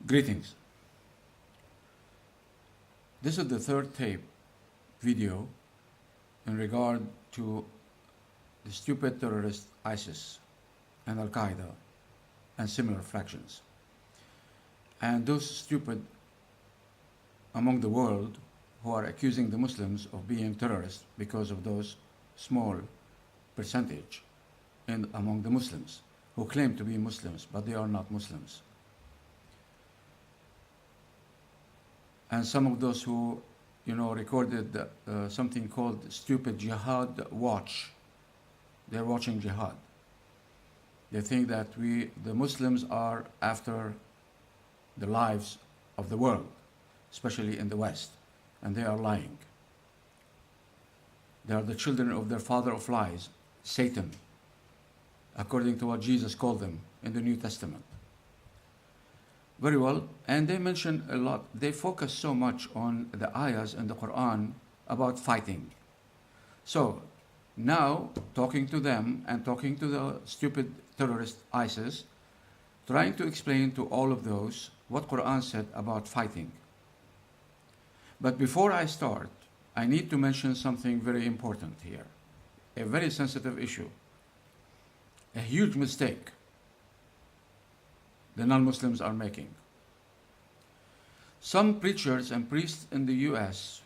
Greetings. This is the third tape video in regard to the stupid terrorist ISIS and Al-Qaeda and similar fractions. And those stupid among the world who are accusing the Muslims of being terrorists because of those small percentage among the Muslims who claim to be Muslims, but they are not Muslims. And some of those who, recorded something called Stupid Jihad Watch. They're watching jihad. They think that the Muslims are after the lives of the world, especially in the West, and they are lying. They are the children of their father of lies, Satan, according to what Jesus called them in the New Testament. Very well, and they mention a lot, they focus so much on the ayahs in the Qur'an about fighting. So, now, talking to them and talking to the stupid terrorist ISIS, trying to explain to all of those what Qur'an said about fighting. But before I start, I need to mention something very important here, a very sensitive issue, a huge mistake the non-Muslims are making. Some preachers and priests in the US,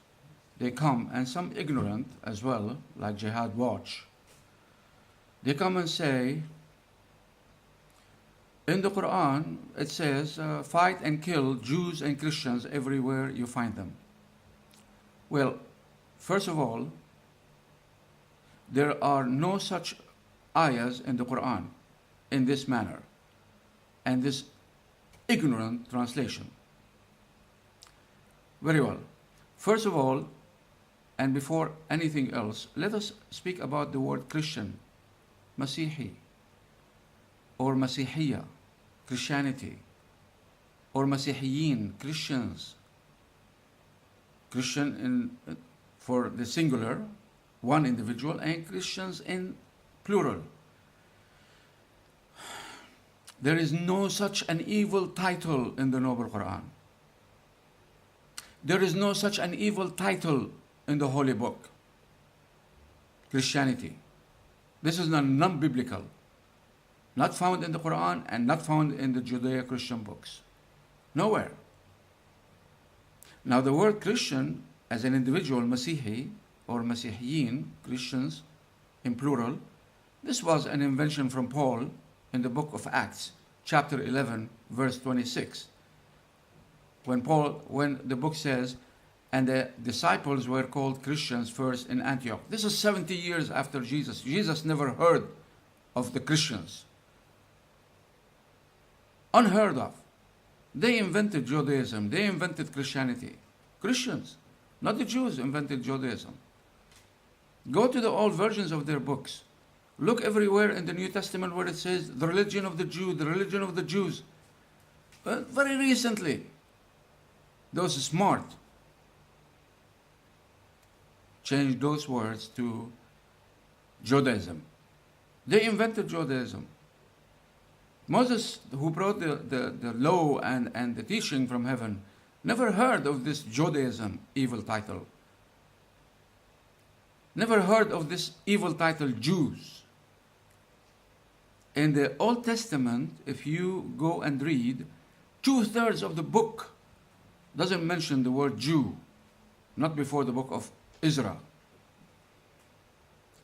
they come, and some ignorant as well, like Jihad Watch, they come and say, in the Quran, it says, fight and kill Jews and Christians everywhere you find them. Well, first of all, there are no such ayahs in the Quran in this manner and this ignorant translation. Very well. First of all, and before anything else, let us speak about the word Christian, Masihi, or Masihiyya, Christianity, or Masihiyin, Christians. Christian for the singular, one individual, and Christians in plural. There is no such an evil title in the Noble Quran. There is no such an evil title in the Holy Book, Christianity. This is non-biblical, not found in the Quran and not found in the Judeo-Christian books. Nowhere. Now the word Christian as an individual, Masihi or Masihiyin, Christians in plural, this was an invention from Paul in the book of Acts, chapter 11, verse 26. When the book says, and the disciples were called Christians first in Antioch. This is 70 years after Jesus. Jesus never heard of the Christians. Unheard of. They invented Judaism. They invented Christianity. Christians, not the Jews, invented Judaism. Go to the old versions of their books. Look everywhere in the New Testament where it says the religion of the Jew, the religion of the Jews. Very recently, those smart changed those words to Judaism. They invented Judaism. Moses, who brought the law and the teaching from heaven, never heard of this Judaism evil title. Never heard of this evil title, Jews. In the Old Testament, if you go and read, 2/3 of the book doesn't mention the word Jew, not before the book of Israel.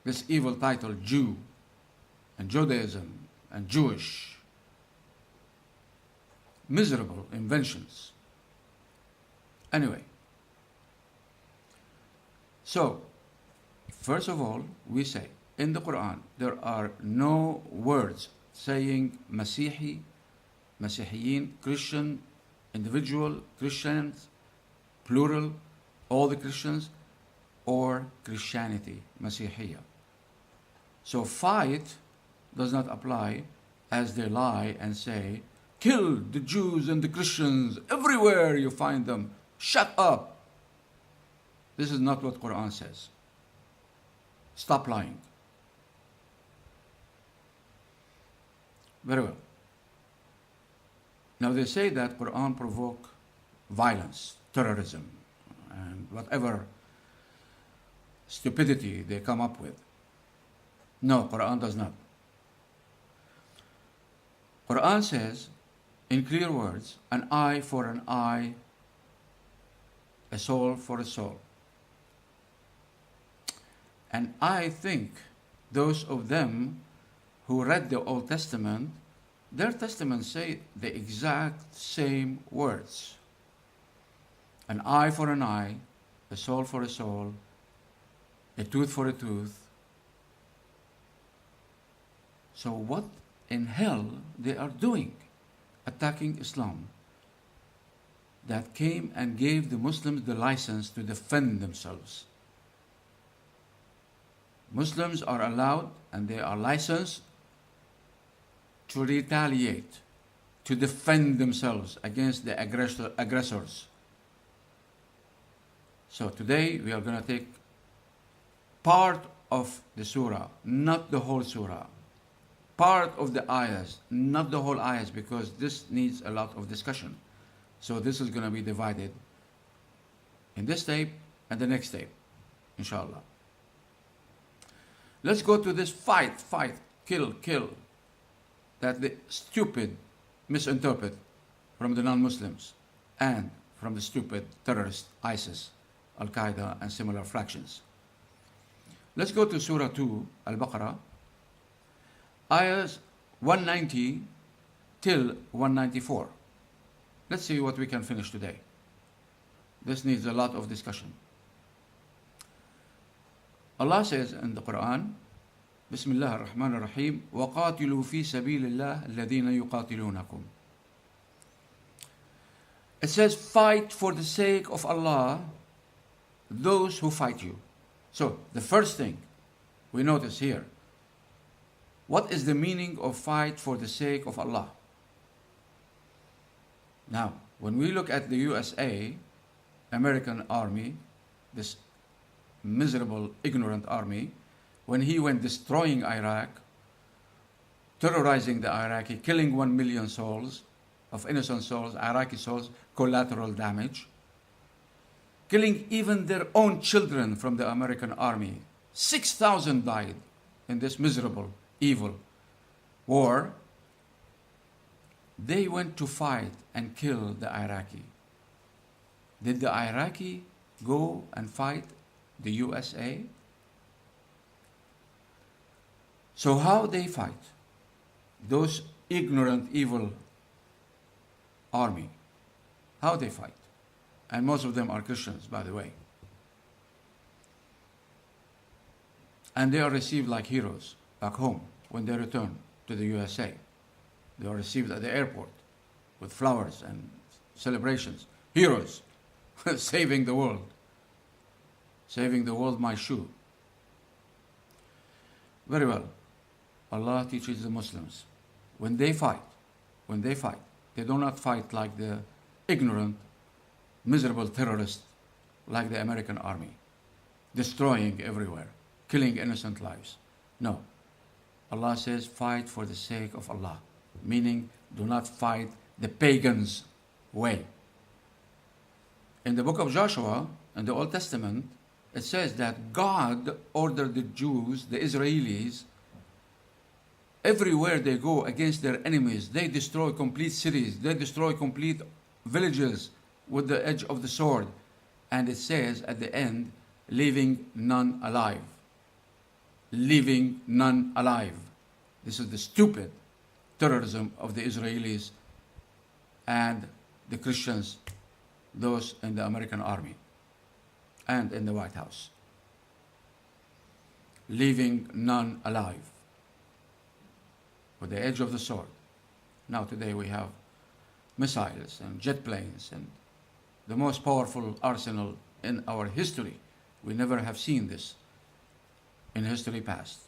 This evil title, Jew, and Judaism, and Jewish. Miserable inventions. Anyway, so, first of all, we say, in the Quran, there are no words saying Masihi, Masihiyin, Christian, individual, Christians, plural, all the Christians, or Christianity, Masihiyya. So fight does not apply as they lie and say, kill the Jews and the Christians everywhere you find them. Shut up. This is not what Quran says. Stop lying. Very well. Now they say that Quran provoke violence, terrorism, and whatever stupidity they come up with. No, Quran does not. Quran says, in clear words, an eye for an eye, a soul for a soul. And I think those of them who read the Old Testament, their testaments say the exact same words. An eye for an eye, a soul for a soul, a tooth for a tooth. So what in hell they are doing? Attacking Islam that came and gave the Muslims the license to defend themselves. Muslims are allowed and they are licensed to retaliate, to defend themselves against the aggressors. So today we are going to take part of the surah, not the whole surah. Part of the ayahs, not the whole ayahs, because this needs a lot of discussion. So this is going to be divided in this tape and the next tape, inshallah. Let's go to this fight, kill, that the stupid misinterpret from the non-Muslims and from the stupid terrorist ISIS, Al-Qaeda and similar fractions. Let's go to Surah 2, Al-Baqarah, ayahs 190 till 194. Let's see what we can finish today. This needs a lot of discussion. Allah says in the Qur'an, Bismillah ar-Rahman ar-Rahim, وَقَاتِلُوا فِي سَبِيلِ اللَّهِ الَّذِينَ يُقَاتِلُونَكُمْ. It says, fight for the sake of Allah those who fight you. So, the first thing we notice here, what is the meaning of fight for the sake of Allah? Now, when we look at the USA, American army, this miserable, ignorant army, when he went destroying Iraq, terrorizing the Iraqi, killing 1 million souls, of innocent souls, Iraqi souls, collateral damage, killing even their own children from the American army. 6,000 died in this miserable, evil war. They went to fight and kill the Iraqi. Did the Iraqi go and fight the USA? So how they fight? Those ignorant, evil army. How they fight? And most of them are Christians, by the way. And they are received like heroes back home when they return to the USA. They are received at the airport with flowers and celebrations. Heroes, saving the world. Saving the world, my shoe. Very well. Allah teaches the Muslims, when they fight, they do not fight like the ignorant, miserable terrorists like the American army, destroying everywhere, killing innocent lives. No. Allah says, fight for the sake of Allah, meaning do not fight the pagans' way. In the book of Joshua, in the Old Testament, it says that God ordered the Jews, the Israelis, everywhere they go against their enemies, they destroy complete cities, they destroy complete villages with the edge of the sword. And it says at the end, leaving none alive. Leaving none alive. This is the stupid terrorism of the Israelis and the Christians, those in the American army and in the White House. Leaving none alive. With the edge of the sword. Now today we have missiles and jet planes and the most powerful arsenal in our history. We never have seen this in history past.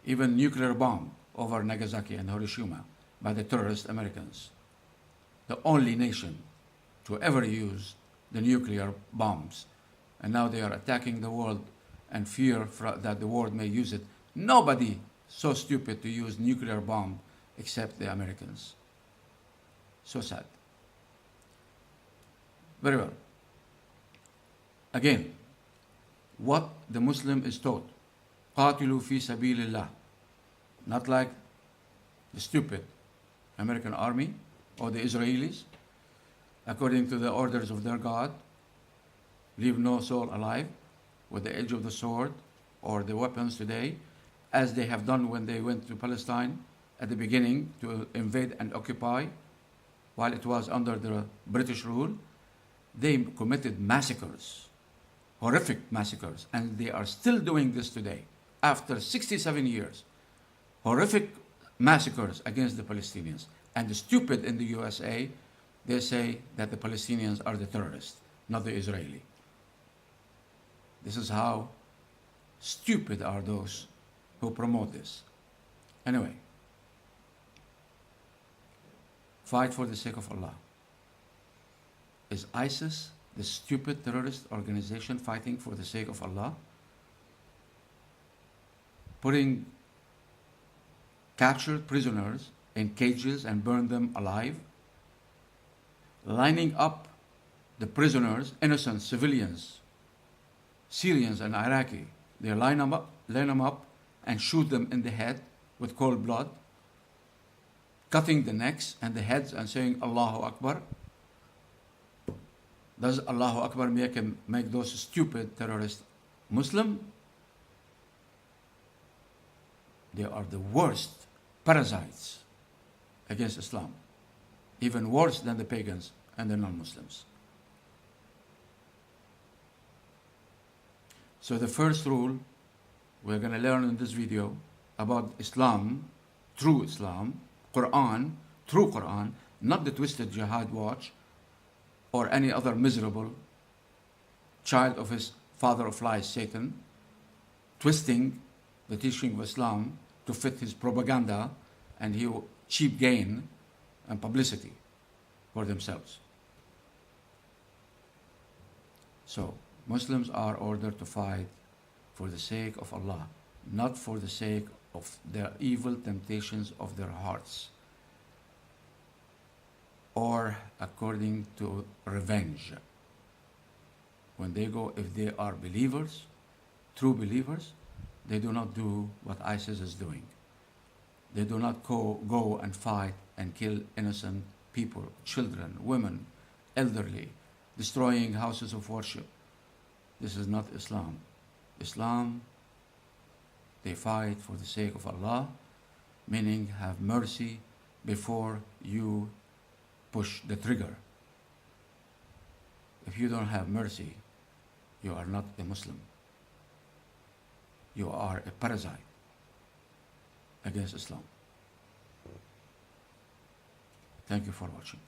Even nuclear bomb over Nagasaki and Hiroshima by the terrorist Americans. The only nation to ever use the nuclear bombs. And now they are attacking the world and fear that the world may use it. Nobody so stupid to use nuclear bomb except the Americans. So sad. Very well. Again, what the Muslim is taught. قاتلوا في سبيل الله. Not like the stupid American army or the Israelis, according to the orders of their God, leave no soul alive with the edge of the sword or the weapons today, as they have done when they went to Palestine at the beginning to invade and occupy while it was under the British rule. They committed massacres, horrific massacres, and they are still doing this today after 67 years. Horrific massacres against the Palestinians. And the stupid in the USA, they say that the Palestinians are the terrorists, not the Israeli. This is how stupid are those who promote this. Anyway, fight for the sake of Allah. Is ISIS the stupid terrorist organization fighting for the sake of Allah? Putting captured prisoners in cages and burn them alive? Lining up the prisoners, innocent civilians, Syrians and Iraqi, they line them up and shoot them in the head with cold blood, cutting the necks and the heads and saying Allahu Akbar. Does Allahu Akbar make those stupid terrorists Muslim? They are the worst parasites against Islam, even worse than the pagans and the non-Muslims. So the first rule we're going to learn in this video about Islam, true Islam, Qur'an, true Qur'an, not the twisted jihad watch or any other miserable child of his father of lies, Satan, twisting the teaching of Islam to fit his propaganda and his cheap gain and publicity for themselves. So, Muslims are ordered to fight for the sake of Allah, not for the sake of their evil temptations of their hearts, or according to revenge. When they go, if they are believers, true believers, they do not do what ISIS is doing. They do not go and fight and kill innocent people, children, women, elderly, destroying houses of worship. This is not Islam. Islam, they fight for the sake of Allah, meaning have mercy before you push the trigger. If you don't have mercy, you are not a Muslim. You are a parasite against Islam. Thank you for watching.